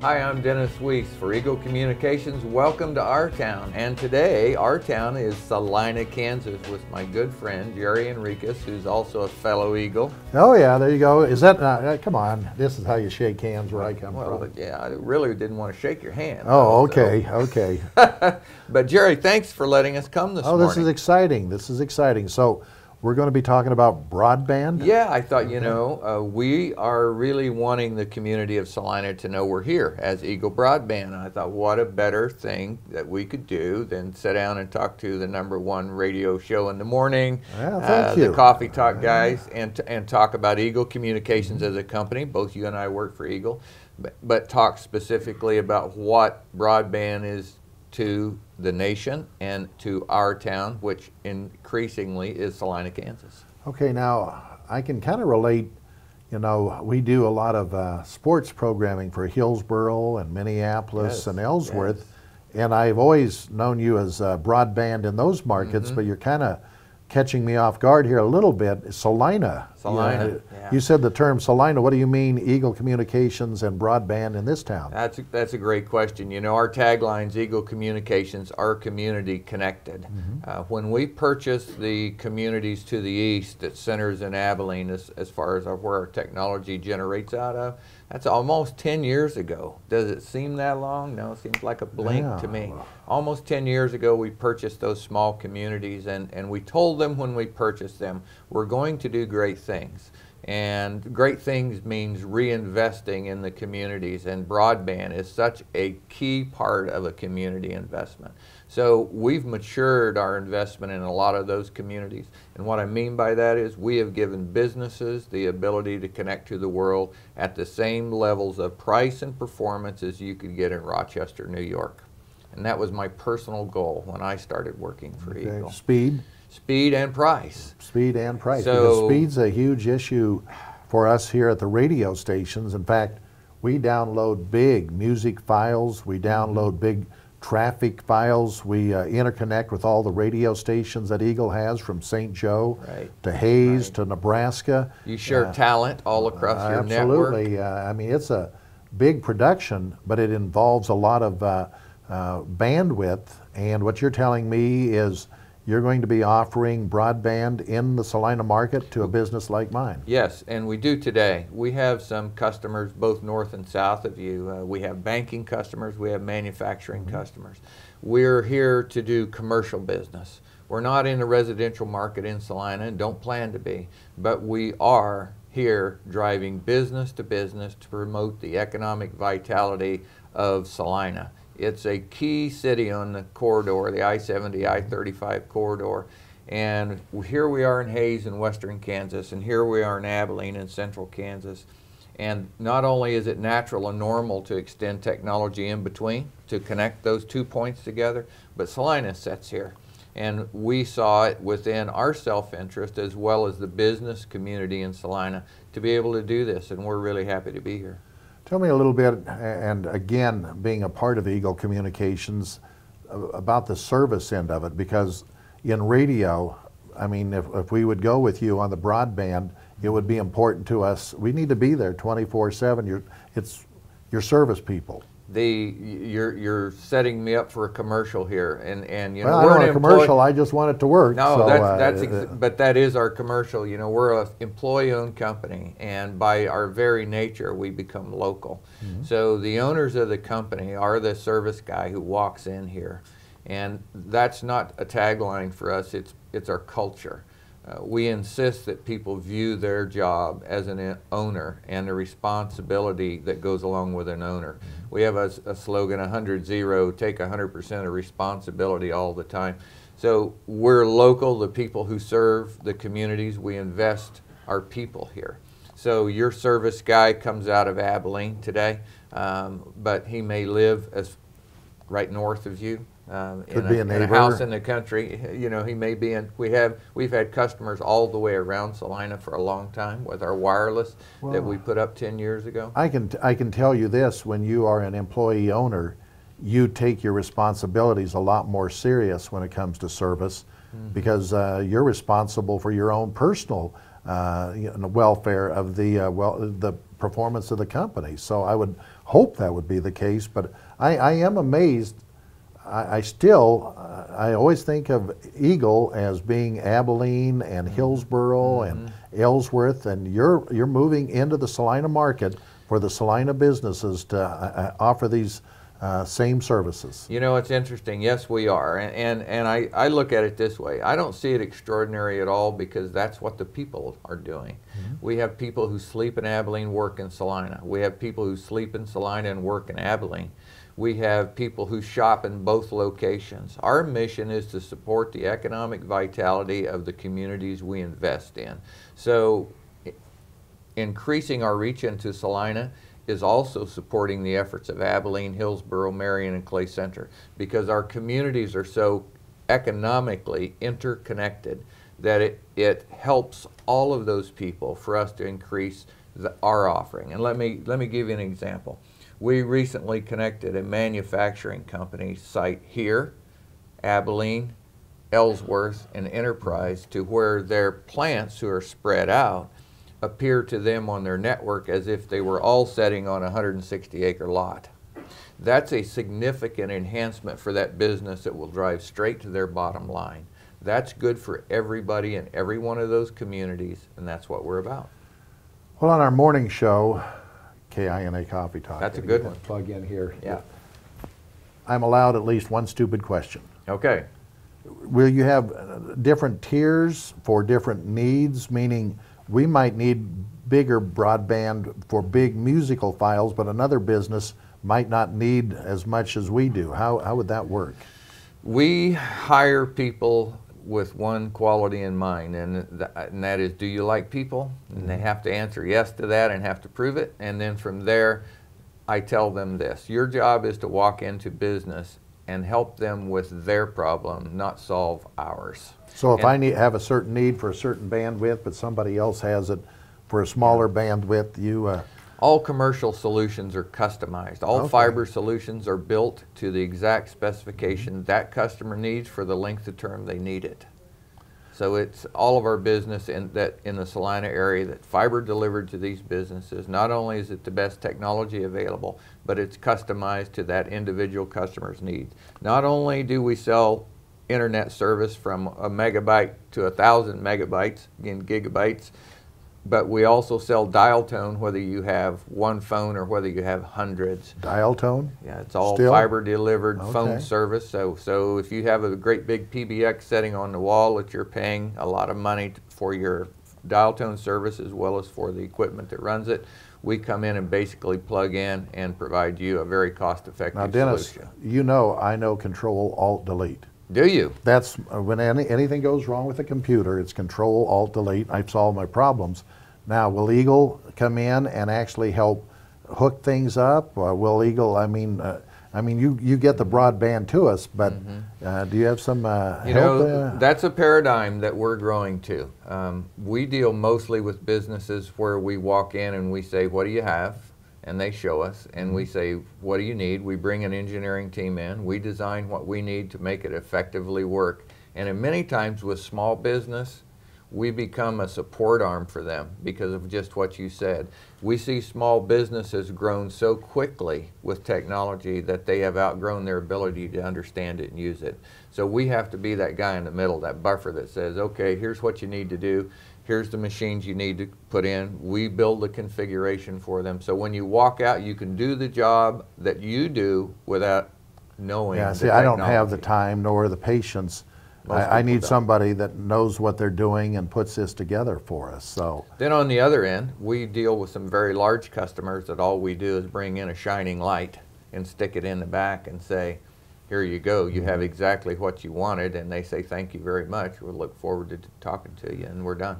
Hi, I'm Dennis Weiss for Eagle Communications. Welcome to our town. And today, our town is Salina, Kansas, with my good friend Jerry Enriquez, who's also a fellow Eagle. Oh yeah, there you go. Is that, come on, this is how you shake hands where I come from. Yeah, I really didn't want to shake your hand. Oh, okay, okay. But Jerry, thanks for letting us come this morning. Oh, this is exciting. This is exciting. So we're going to be talking about broadband? Yeah, I thought, we are really wanting the community of Salina to know we're here as Eagle Broadband. And I thought, what a better thing that we could do than sit down and talk to the #1 radio show in the morning, yeah, thank you. The Coffee Talk guys, and talk about Eagle Communications as a company. Both you and I work for Eagle, but talk specifically about what broadband is to the nation and to our town, which increasingly is Salina, Kansas. Okay, now I can kind of relate. We do a lot of sports programming for Hillsboro and Minneapolis and Ellsworth, and I've always known you as broadband in those markets, but you're kind of catching me off guard here a little bit. Salina. Salina. You said the term Salina. What do you mean, Eagle Communications and broadband in this town? That's a great question. Our tagline's Eagle Communications, our community connected. When we purchased the communities to the east at Centers in Abilene, as far as where our technology generates out of, that's almost 10 years ago. Does it seem that long? No, it seems like a blink to me. Almost 10 years ago, we purchased those small communities, and we told them when we purchased them, we're going to do great things. And great things means reinvesting in the communities, and broadband is such a key part of a community investment. So we've matured our investment in a lot of those communities, and what I mean by that is we have given businesses the ability to connect to the world at the same levels of price and performance as you could get in Rochester, New York. And that was my personal goal when I started working for Eagle. Speed? Speed and price. Speed and price, So, because speed's a huge issue for us here at the radio stations. In fact, we download big music files, we download big traffic files, we interconnect with all the radio stations that Eagle has, from St. Joe to Hayes to Nebraska. You share talent all across your network. Absolutely. I mean, it's a big production, but it involves a lot of bandwidth, and what you're telling me is you're going to be offering broadband in the Salina market to a business like mine. Yes, and we do today. We have some customers both north and south of you. We have banking customers, we have manufacturing customers. We're here to do commercial business. We're not in the residential market in Salina and don't plan to be, but we are here driving business to promote the economic vitality of Salina. It's a key city on the corridor, the I-70, I-35 corridor. And here we are in Hayes in western Kansas, and here we are in Abilene in central Kansas. And not only is it natural and normal to extend technology in between to connect those 2 points together, but Salina sits here. And we saw it within our self-interest as well as the business community in Salina to be able to do this, and we're really happy to be here. Tell me a little bit, and again, being a part of Eagle Communications, about the service end of it, because in radio, I mean, if we would go with you on the broadband, it would be important to us. We need to be there 24/7. It's your service people. You're setting me up for a commercial here, and well, I don't want a commercial. I just want it to work. No, so, but that is our commercial. We're an employee-owned company, and by our very nature, we become local. So the owners of the company are the service guy who walks in here, and that's not a tagline for us. It's our culture. We insist that people view their job as an owner and the responsibility that goes along with an owner. We have a slogan, 100-0, take 100% of responsibility all the time. So we're local, the people who serve the communities, we invest our people here. So your service guy comes out of Abilene today, but he may live right north of you. Could be a neighbor. In a house in the country. He may be in. We've had customers all the way around Salina for a long time with our wireless that we put up 10 years ago. I can tell you this: when you are an employee owner, you take your responsibilities a lot more serious when it comes to service, because you're responsible for your own personal welfare of the performance of the company. So I would hope that would be the case, but I am amazed. I always think of Eagle as being Abilene and Hillsboro and Ellsworth, and you're moving into the Salina market for the Salina businesses to offer these same services. You know, it's interesting. Yes, we are. And I look at it this way. I don't see it extraordinary at all because that's what the people are doing. We have people who sleep in Abilene, work in Salina. We have people who sleep in Salina and work in Abilene. We have people who shop in both locations. Our mission is to support the economic vitality of the communities we invest in. So increasing our reach into Salina is also supporting the efforts of Abilene, Hillsboro, Marion, and Clay Center, because our communities are so economically interconnected that it helps all of those people for us to increase our offering. And let me give you an example. We recently connected a manufacturing company site here, Abilene, Ellsworth, and Enterprise, to where their plants, who are spread out, appear to them on their network as if they were all sitting on a 160-acre lot. That's a significant enhancement for that business that will drive straight to their bottom line. That's good for everybody in every one of those communities, and that's what we're about. Well, on our morning show, KINA Coffee Talk. That's a good one. Plug in here. Yeah. I'm allowed at least one stupid question. Okay. Will you have different tiers for different needs, meaning we might need bigger broadband for big musical files, but another business might not need as much as we do? How would that work? We hire people with one quality in mind, and that is, do you like people? And they have to answer yes to that and have to prove it. And then from there, I tell them this: your job is to walk into business and help them with their problem, not solve ours. So if I have a certain need for a certain bandwidth, but somebody else has it for a smaller bandwidth, you... All commercial solutions are customized. All fiber solutions are built to the exact specification that customer needs for the length of term they need it. So it's all of our business in the Salina area that fiber delivered to these businesses. Not only is it the best technology available, but it's customized to that individual customer's needs. Not only do we sell internet service from a megabyte to 1,000 megabytes, again gigabytes, but we also sell dial tone, whether you have one phone or whether you have hundreds. Dial tone? Yeah, it's all Still? fiber delivered phone service. So if you have a great big PBX setting on the wall that you're paying a lot of money for your dial tone service as well as for the equipment that runs it, we come in and basically plug in and provide you a very cost-effective Now, Dennis, solution. you know I know Control Alt Delete. Do you? That's when anything goes wrong with a computer, it's Control Alt Delete. I've solved my problems. Now, will Eagle come in and actually help hook things up? Will Eagle? I mean, you get the broadband to us, but do you have some help? You know, that's a paradigm that we're growing to. We deal mostly with businesses where we walk in and we say, "What do you have?" And they show us, and we say, "What do you need?" We bring an engineering team in. We design what we need to make it effectively work. And in many times with small business, we become a support arm for them because of just what you said. We see small businesses grown so quickly with technology that they have outgrown their ability to understand it and use it. So we have to be that guy in the middle, that buffer that says, okay, here's what you need to do. Here's the machines you need to put in. We build the configuration for them. So when you walk out, you can do the job that you do without knowing the technology. I don't have the time nor the patience. I need somebody that knows what they're doing and puts this together for us. So then on the other end, we deal with some very large customers that all we do is bring in a shining light and stick it in the back and say, here you go, you have exactly what you wanted, and they say thank you very much. We'll look forward to talking to you, and we're done.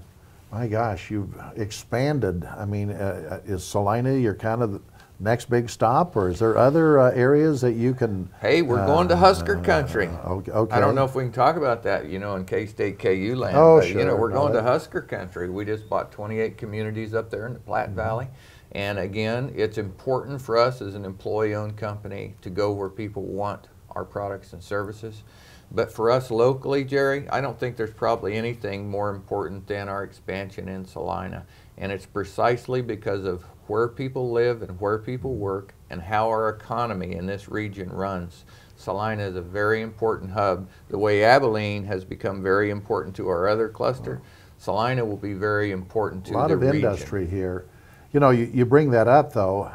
My gosh, you've expanded. I mean, is Salina your kind of next big stop, or is there other areas that you can? Hey, we're going to Husker Country. Okay. I don't know if we can talk about that, you know, in K-State KU land. Oh, but, sure. You know, we're going to Husker Country. We just bought 28 communities up there in the Platte Valley. And again, it's important for us as an employee-owned company to go where people want our products and services. But for us locally, Jerry, I don't think there's probably anything more important than our expansion in Salina. And it's precisely because of where people live and where people work and how our economy in this region runs. Salina is a very important hub. The way Abilene has become very important to our other cluster, Salina will be very important to the region. A lot of industry here. You know, you bring that up though.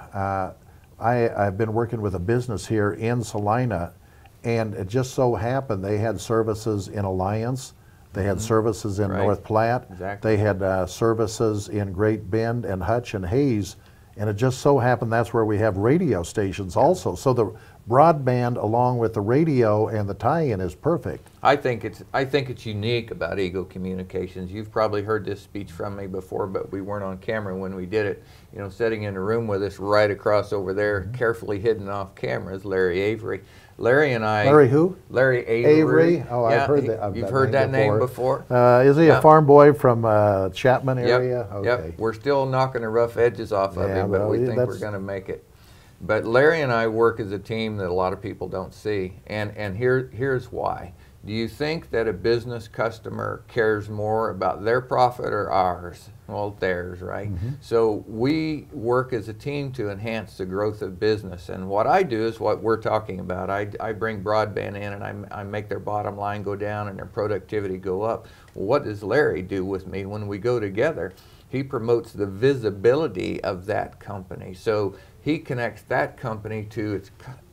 I've been working with a business here in Salina, and it just so happened they had services in Alliance, they had services in North Platte, they had services in Great Bend and Hutch and Hayes, and it just so happened that's where we have radio stations also. So the broadband along with the radio and the tie-in is perfect. I think it's unique about Eagle Communications. You've probably heard this speech from me before, but we weren't on camera when we did it. You know, sitting in a room with us right across over there, carefully hidden off camera, is Larry Avery. Larry and I. Larry who? Larry Avery. Oh, yeah, I've heard that. You've heard that name before? Is he a farm boy from Chapman area? Yep. Yep. We're still knocking the rough edges off of him, but we think we're going to make it. But Larry and I work as a team that a lot of people don't see, and here's why. Do you think that a business customer cares more about their profit or ours? Well, theirs, right? So we work as a team to enhance the growth of business, and what I do is what we're talking about. I bring broadband in, and I make their bottom line go down and their productivity go up. Well, what does Larry do with me when we go together? He promotes the visibility of that company. So he connects that company to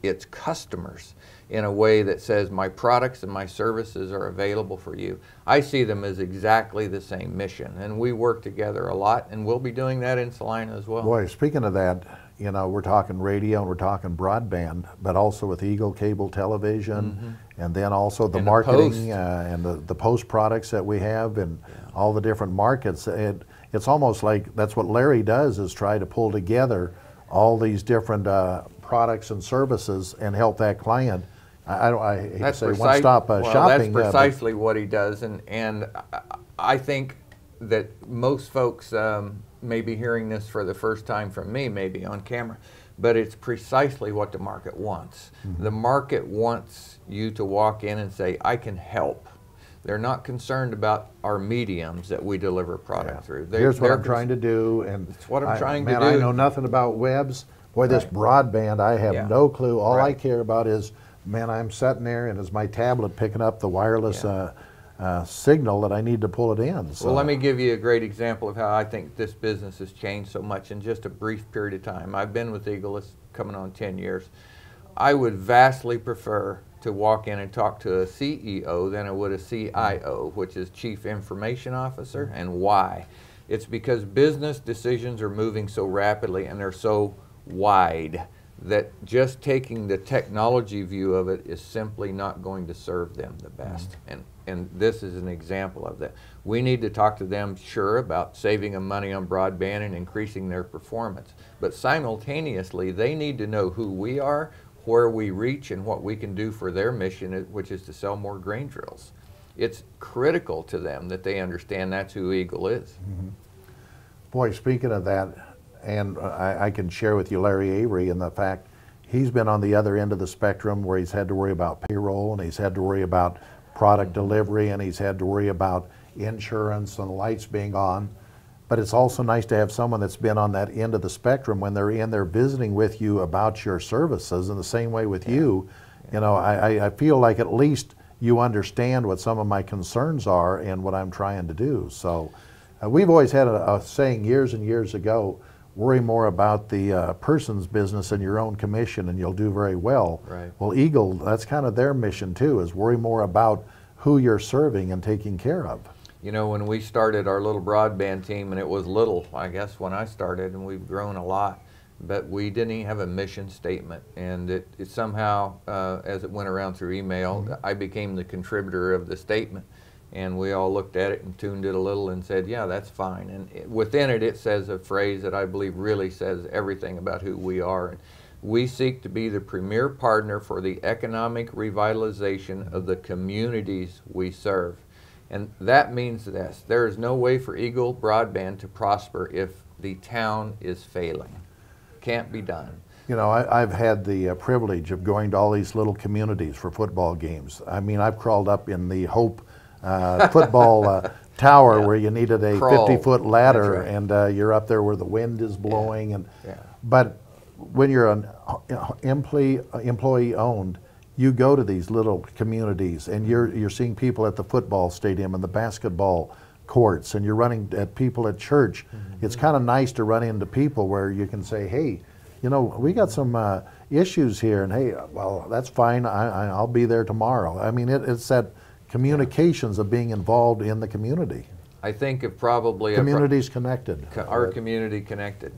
its customers in a way that says my products and my services are available for you. I see them as exactly the same mission, and we work together a lot, and we'll be doing that in Salina as well. Boy, speaking of that, you know, we're talking radio and we're talking broadband, but also with Eagle Cable Television, and then also the marketing and the post products that we have and all the different markets. It's almost like that's what Larry does, is try to pull together all these different products and services and help that client. I hate to say one-stop shopping. That's precisely what he does, and I think that most folks may be hearing this for the first time from me, maybe on camera, but it's precisely what the market wants. The market wants you to walk in and say, I can help. They're not concerned about our mediums that we deliver product through. Here's what I'm trying to do, and it's what I'm trying to do. I know nothing about webs. Boy, this broadband, I have no clue. All I care about is, man, I'm sitting there, and is my tablet picking up the wireless signal that I need to pull it in. So. Well, let me give you a great example of how I think this business has changed so much in just a brief period of time. I've been with Eagle, it's coming on 10 years. I would vastly prefer to walk in and talk to a CEO than I would a CIO, which is Chief Information Officer. And why? It's because business decisions are moving so rapidly and they're so wide that just taking the technology view of it is simply not going to serve them the best. And this is an example of that. We need to talk to them, sure, about saving them money on broadband and increasing their performance. But simultaneously, they need to know who we are, where we reach, and what we can do for their mission, which is to sell more grain drills. It's critical to them that they understand that's who Eagle is. Boy, speaking of that, and I can share with you Larry Avery and the fact he's been on the other end of the spectrum where he's had to worry about payroll, and he's had to worry about product delivery, and he's had to worry about insurance and lights being on. But it's also nice to have someone that's been on that end of the spectrum when they're in there visiting with you about your services. In the same way with you, you know, I feel like at least you understand what some of my concerns are and what I'm trying to do. So we've always had a saying years and years ago, worry more about the person's business than your own commission and you'll do very well. Right. Well, Eagle, that's kind of their mission too, is worry more about who you're serving and taking care of. You know, when we started our little broadband team, and it was little, I guess, when I started, and we've grown a lot, but we didn't even have a mission statement. And it somehow, as it went around through email, I became the contributor of the statement. And we all looked at it and tuned it a little and said, yeah, that's fine. And within it, it says a phrase that I believe really says everything about who we are. And we seek to be the premier partner for the economic revitalization of the communities we serve. And that means this: there is no way for Eagle Broadband to prosper if the town is failing. Can't be done. You know, I've had the privilege of going to all these little communities for football games. I mean, I've crawled up in the Hope football tower Yeah. where you needed a Crawl. 50-foot ladder, That's right. and you're up there where the wind is blowing. And Yeah. but when you're an employee owned, you go to these little communities, and you're seeing people at the football stadium and the basketball courts, and you're running at people at church. It's kind of nice to run into people where you can say, hey, you know, we got some issues here, and hey, well, that's fine, I'll be there tomorrow. I mean, it's that communications of being involved in the community. I think of probably Communities connected. our community connected.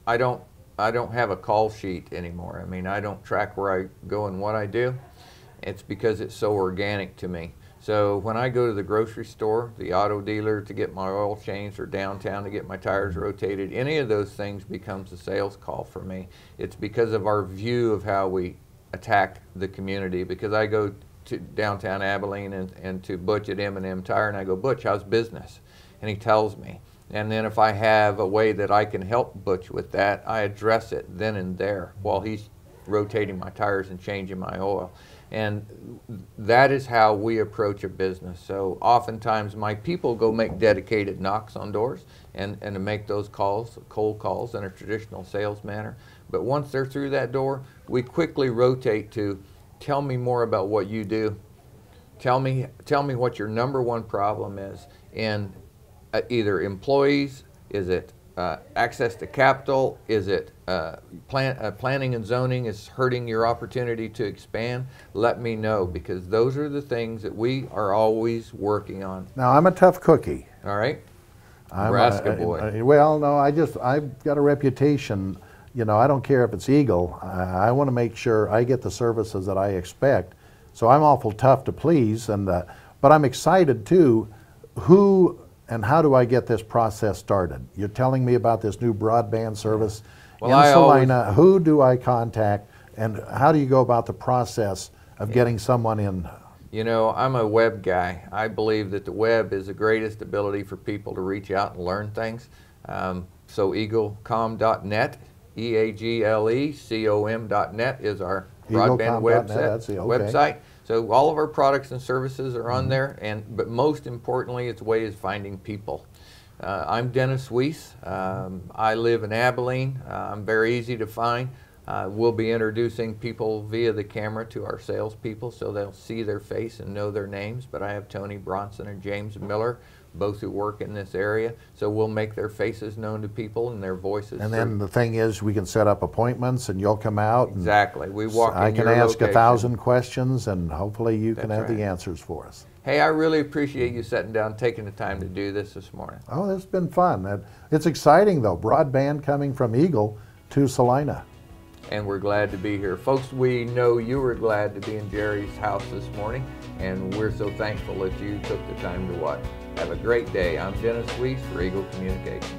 I don't have a call sheet anymore. I mean, I don't track where I go and what I do. It's because it's so organic to me. So when I go to the grocery store, the auto dealer to get my oil changed, or downtown to get my tires rotated, any of those things becomes a sales call for me. It's because of our view of how we attack the community. Because I go to downtown Abilene and to Butch at M&M Tire, and I go, Butch, how's business? And he tells me. And then if I have a way that I can help Butch with that, I address it then and there while he's rotating my tires and changing my oil. And that is how we approach a business. So oftentimes my people go make dedicated knocks on doors and to make those calls, cold calls, in a traditional sales manner. But once they're through that door, we quickly rotate to, tell me more about what you do. Tell me what your number one problem is. And either employees, is it access to capital, is it planning and zoning is hurting your opportunity to expand? Let me know, because those are the things that we are always working on. Now, I'm a tough cookie. All right? I'm Nebraska boy. Well, no, I've got a reputation. You know, I don't care if it's Eagle. I want to make sure I get the services that I expect. So I'm awful tough to please, and but I'm excited too. Who and how do I get this process started? You're telling me about this new broadband service Well, in Salina. Who do I contact, and how do you go about the process of getting someone in? You know, I'm a web guy. I believe that the web is the greatest ability for people to reach out and learn things. So eaglecom.net, EAGLECOM.net is our broadband website. So all of our products and services are on there, but most importantly, its way is finding people. I'm Dennis Weiss. I live in Abilene. I'm very easy to find. We'll be introducing people via the camera to our salespeople, so they'll see their face and know their names. But I have Tony Bronson and James Miller, both who work in this area. So we'll make their faces known to people and their voices. And then the thing is, we can set up appointments, and you'll come out. And exactly. We walk in I can your ask location. 1,000 questions, and hopefully you can That's have right. the answers for us. Hey, I really appreciate you sitting down, taking the time to do this morning. Oh, that's been fun. It's exciting, though. Broadband coming from Eagle to Salina. And we're glad to be here. Folks, we know you were glad to be in Jerry's house this morning, and we're so thankful that you took the time to watch. Have a great day. I'm Dennis Weiss for Eagle Communications.